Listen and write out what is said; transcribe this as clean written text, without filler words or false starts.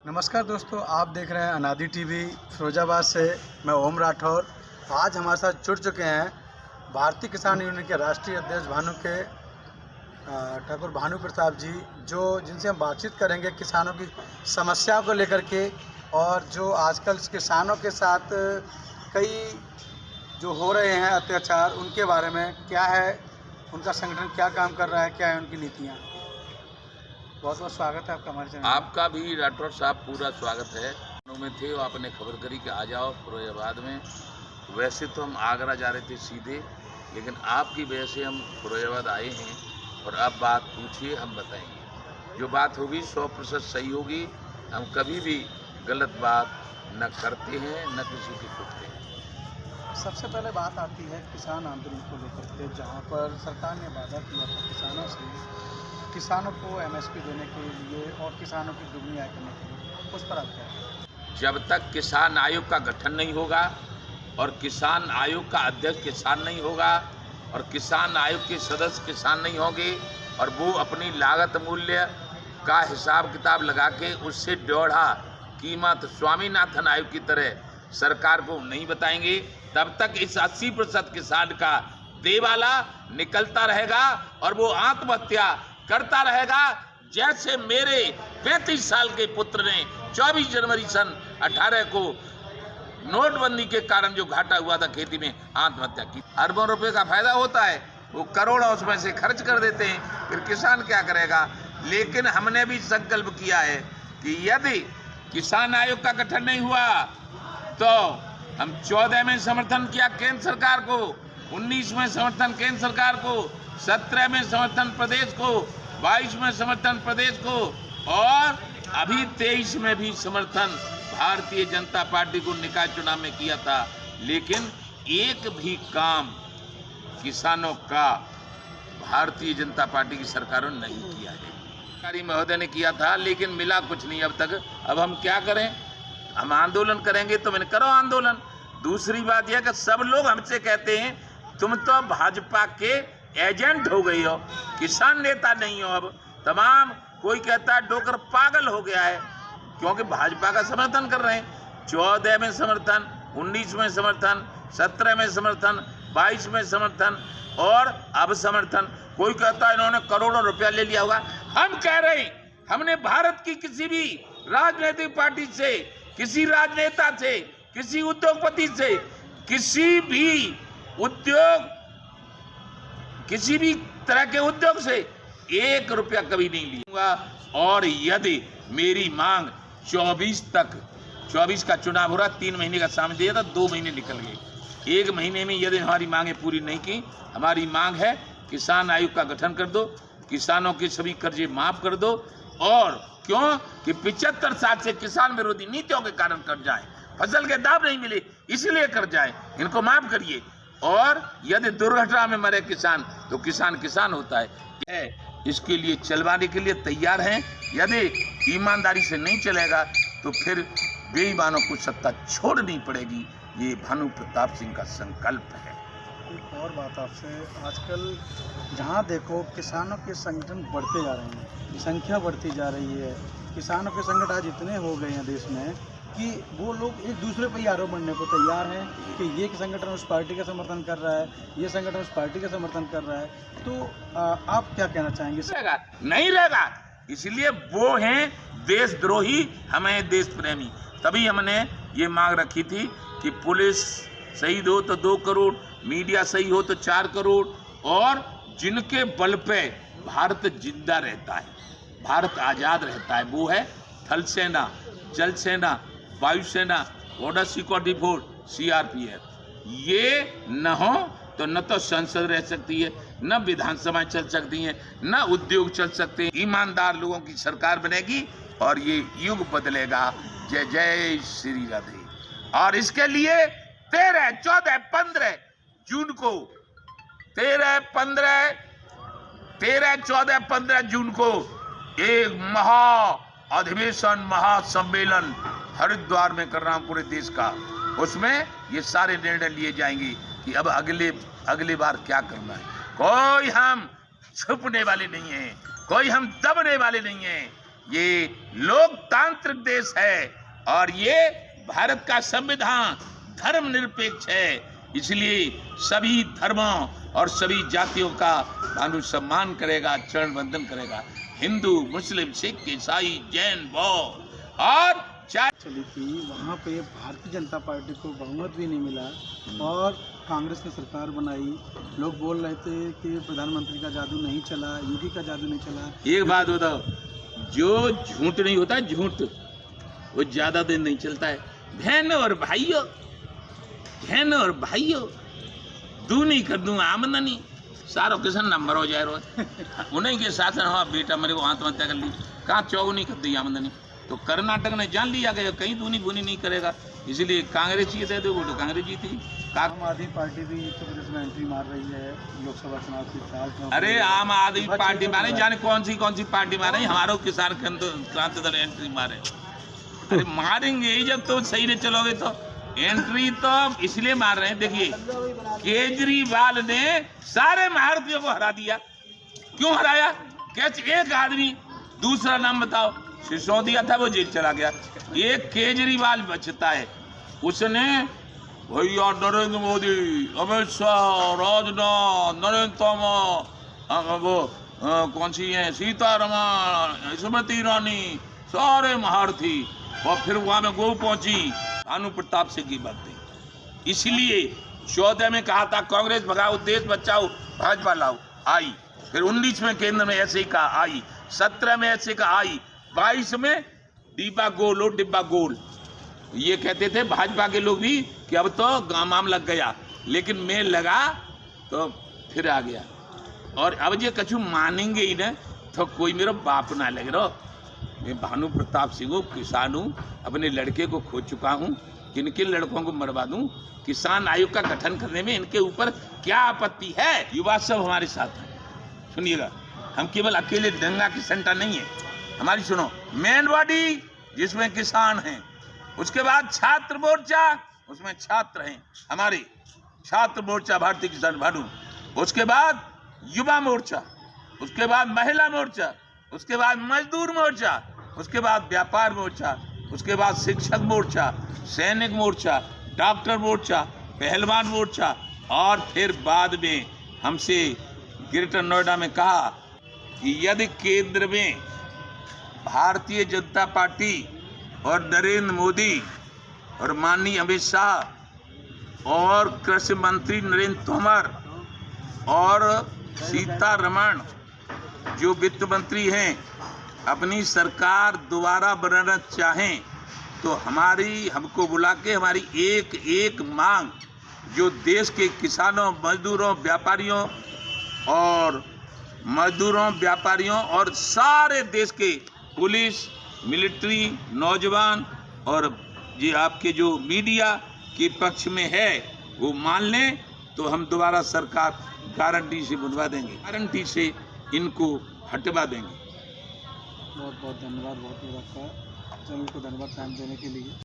नमस्कार दोस्तों, आप देख रहे हैं अनादि टीवी फिरोजाबाद से। मैं ओम राठौर। आज हमारे साथ जुड़ चुके हैं भारतीय किसान यूनियन के राष्ट्रीय अध्यक्ष ठाकुर भानु प्रताप जी, जिनसे हम बातचीत करेंगे किसानों की समस्याओं को लेकर के, और जो आजकल किसानों के साथ कई जो हो रहे हैं अत्याचार, उनके बारे में। क्या है उनका संगठन, क्या काम कर रहा है, क्या है उनकी नीतियाँ। बहुत बहुत स्वागत है आपका हमारे चैनल। आपका भी राठौर साहब पूरा स्वागत है। में थे वो, आपने खबर करी कि आ जाओ फिरोजाबाद में। वैसे तो हम आगरा जा रहे थे सीधे, लेकिन आपकी वजह से हम फिरोजाबाद आए हैं। और अब बात पूछिए, हम बताएंगे। जो बात होगी 100% सही होगी। हम कभी भी गलत बात न करते हैं, न किसी की सुनते हैं। सबसे पहले बात आती है किसान आंदोलन को लेकर के, जहाँ पर सरकार ने वादा किया था किसानों को MSP देने के लिए और किसानों की दुगनी आय करने के लिए। उस पर आप क्या कहें? जब तक किसान आयोग का गठन नहीं होगा और किसान आयोग का अध्यक्ष किसान नहीं होगा और किसान आयोग के सदस्य किसान नहीं होंगे और वो अपनी लागत मूल्य का हिसाब किताब लगा के उससे दोहरा कीमत स्वामीनाथन आयोग की तरह सरकार को नहीं बताएंगे, तब तक इस 80% किसान का देवाला निकलता रहेगा और वो आत्महत्या करता रहेगा। जैसे मेरे 35 साल के पुत्र ने 24 जनवरी सन 18 को नोटबंदी के कारण जो घाटा हुआ था खेती में, आत्महत्या की। अरबों रुपए का फायदा होता है, वो करोड़ों उसमें से खर्च कर देते हैं, फिर किसान क्या करेगा। लेकिन हमने भी संकल्प किया है कि यदि किसान आयोग का गठन नहीं हुआ तो हम 14 में समर्थन किया केंद्र सरकार को, 19 में समर्थन केंद्र सरकार को, 17 में समर्थन प्रदेश को, 22 में समर्थन प्रदेश को, और अभी 23 में भी समर्थन भारतीय जनता पार्टी को निकाय चुनाव में किया था। लेकिन एक भी काम किसानों का भारतीय जनता पार्टी की सरकारों ने नहीं किया है। अधिकारी महोदय ने किया था, लेकिन मिला कुछ नहीं अब तक। अब हम क्या करें? हम आंदोलन करेंगे तो मैंने करो आंदोलन। दूसरी बात यह कि सब लोग हमसे कहते हैं तुम तो भाजपा के एजेंट हो गई हो, किसान नेता नहीं हो। अब तमाम कोई कहता है डोकर पागल हो गया है, क्योंकि भाजपा का समर्थन कर रहे हैं। 14 में समर्थन, 19 में समर्थन, 17 में समर्थन, 22 में समर्थन और अब समर्थन। कोई कहता है इन्होंने करोड़ों रुपया ले लिया होगा। हम कह रहे हैं हमने भारत की किसी भी राजनीतिक पार्टी से, किसी राजनेता से, किसी उद्योगपति से, किसी भी तरह के उद्योग से 1 रुपया कभी नहीं लिया। और यदि मेरी मांग 24 का चुनाव हो रहा, 3 महीने का समय दिया था, 2 महीने निकल गए। 1 महीने में यदि हमारी मांगें पूरी नहीं की, हमारी मांग है किसान आयोग का गठन कर दो, किसानों के सभी कर्जे माफ कर दो। और क्यों कि 75 साल से किसान विरोधी नीतियों के कारण कर्जा है, फसल के दाम नहीं मिले इसलिए कर्जा है, इनको माफ करिए। और यदि दुर्घटना में मरे किसान तो किसान किसान होता है। इसके लिए चलवाने के लिए तैयार हैं। यदि ईमानदारी से नहीं चलेगा तो फिर बेईमानों को सत्ता छोड़नी पड़ेगी। ये भानु प्रताप सिंह का संकल्प है। एक और बात आपसे, आजकल जहाँ देखो किसानों के संगठन बढ़ते जा रहे हैं, संख्या बढ़ती जा रही है। किसानों के संगठन आज इतने हो गए हैं देश में कि वो लोग एक दूसरे पर ही आरोप बनने को तैयार हैं कि ये संगठन उस पार्टी का समर्थन कर रहा है, ये संगठन उस पार्टी का समर्थन कर रहा है। तो आप क्या कहना चाहेंगे? नहीं रहेगा, इसलिए वो हैं देशद्रोही, हमें देश प्रेमी। तभी हमने ये मांग रखी थी कि पुलिस शहीद हो तो 2 करोड़, मीडिया सही हो तो 4 करोड़, और जिनके बल पे भारत जिंदा रहता है, भारत आज़ाद रहता है, वो है थल सेना, जल सेना, वायुसेना, बॉर्डर सिक्योरिटी फोर्स, CRPF। ये न हो तो न तो संसद रह सकती है, न विधानसभा चल सकती है, न उद्योग चल सकते हैं। ईमानदार लोगों की सरकार बनेगी और ये युग बदलेगा। जय जय श्री राधे। और इसके लिए 13, 14, 15 जून को 13, 14, 15 जून को एक अधिवेशन, महासम्मेलन हरिद्वार में कर रहा हूं पूरे देश का। उसमें ये सारे निर्णय लिए जाएंगे कि अब अगले बार क्या करना है। कोई हम छुपने वाले नहीं हैं, कोई हम दबने वाले नहीं हैं। ये लोकतांत्रिक देश है और ये भारत का संविधान धर्मनिरपेक्ष है, इसलिए सभी धर्मों और सभी जातियों का भानु सम्मान करेगा, चरण वंदन करेगा। हिंदू, मुस्लिम, सिख, ईसाई, जैन, बौद्ध और चली थी, वहाँ पे भारतीय जनता पार्टी को बहुमत भी नहीं मिला और कांग्रेस ने सरकार बनाई। लोग बोल रहे थे कि प्रधानमंत्री का जादू नहीं चला, योगी का जादू नहीं चला। एक बात बताओ, जो झूठ नहीं होता, झूठ वो ज्यादा दिन नहीं चलता है। बहन और भाइयों दूनी कर दूं आमदनी, सारो किसान नंबर हो जाए रो उन्हीं के साथ हाँ बेटा मेरे को आत्महत्या कर ली, कहाँ चौगुनी कर दी आमदनी। तो कर्नाटक ने जान लिया गया कहीं दूनी बुनी नहीं करेगा, इसलिए कांग्रेस ही दे दो वो, तो कांग्रेस जीती। आम आदमी पार्टी भी उत्तर प्रदेश में एंट्री मार रही है लोकसभा चुनाव की साल। अरे आम आदमी पार्टी मारे, जाने कौन सी पार्टी मारे, हमारा किसान क्रांति दल एंट्री मारे। अरे मारेंगे ही जब तो सही नहीं चलोगे तो। एंट्री तो इसलिए मार रहे हैं, देखिए केजरीवाल ने सारे महारथियों को हरा दिया। क्यों हराया? कैसे? एक आदमी, दूसरा नाम बताओ, सिसोदिया था वो जेल चला गया, एक केजरीवाल बचता है। उसने भैया नरेंद्र मोदी, अमित शाह, राजनाथ, नरेंद्र तोमर, वो कौन सी है, सीतारमण, स्मृति ईरानी, सारे महारथी, और फिर वहां में गो पहुंची भानु प्रताप सिंह की बात थी। इसलिए 14 में कहा था कांग्रेस भगाओ, देश बचाओ, भाजपा लाओ, आई। फिर 19 में केंद्र में ऐसे ही कहा, आई। 17 में ऐसे कहा, आई। 22 में डिब्बा गोल हो, डिब्बा गोल। ये कहते थे भाजपा के लोग भी कि अब तो मामला लग गया, लेकिन मैं लगा तो फिर आ गया। और अब ये कछु मानेंगे ही ना तो कोई मेरा बाप ना लग रहा। मैं भानु प्रताप सिंह हूँ, किसान हूँ, अपने लड़के को खो चुका हूँ, किन किन लड़कों को मरवा दूँ? किसान आयोग का गठन करने में इनके ऊपर क्या आपत्ति है? युवा सब हमारे साथ हैं, सुनिएगा, हम केवल अकेले दंगा की संता नहीं है हमारी। सुनो, मेन बॉडी जिसमें किसान हैं, उसके बाद छात्र मोर्चा, उसमें छात्र हैं हमारे, छात्र मोर्चा भारतीय किसान भानु, उसके बाद युवा मोर्चा, उसके बाद महिला मोर्चा, उसके बाद मजदूर मोर्चा, उसके बाद व्यापार मोर्चा, उसके बाद शिक्षक मोर्चा, सैनिक मोर्चा, डॉक्टर मोर्चा, पहलवान मोर्चा, और फिर बाद में हमसे ग्रेटर नोएडा में कहा कि यदि केंद्र में भारतीय जनता पार्टी और नरेंद्र मोदी और माननीय अमित शाह और कृषि मंत्री नरेंद्र तोमर और सीतारमण जो वित्त मंत्री हैं अपनी सरकार दोबारा बनाना चाहें तो हमको बुला के हमारी एक एक मांग जो देश के किसानों, मजदूरों, व्यापारियों और सारे देश के पुलिस, मिलिट्री, नौजवान और ये आपके जो मीडिया के पक्ष में है वो मान लें तो हम दोबारा सरकार गारंटी से बनवा देंगे, गारंटी से इनको हटवा देंगे। बहुत बहुत धन्यवाद, बहुत बहुत आपका चैनल को धन्यवाद टाइम देने के लिए।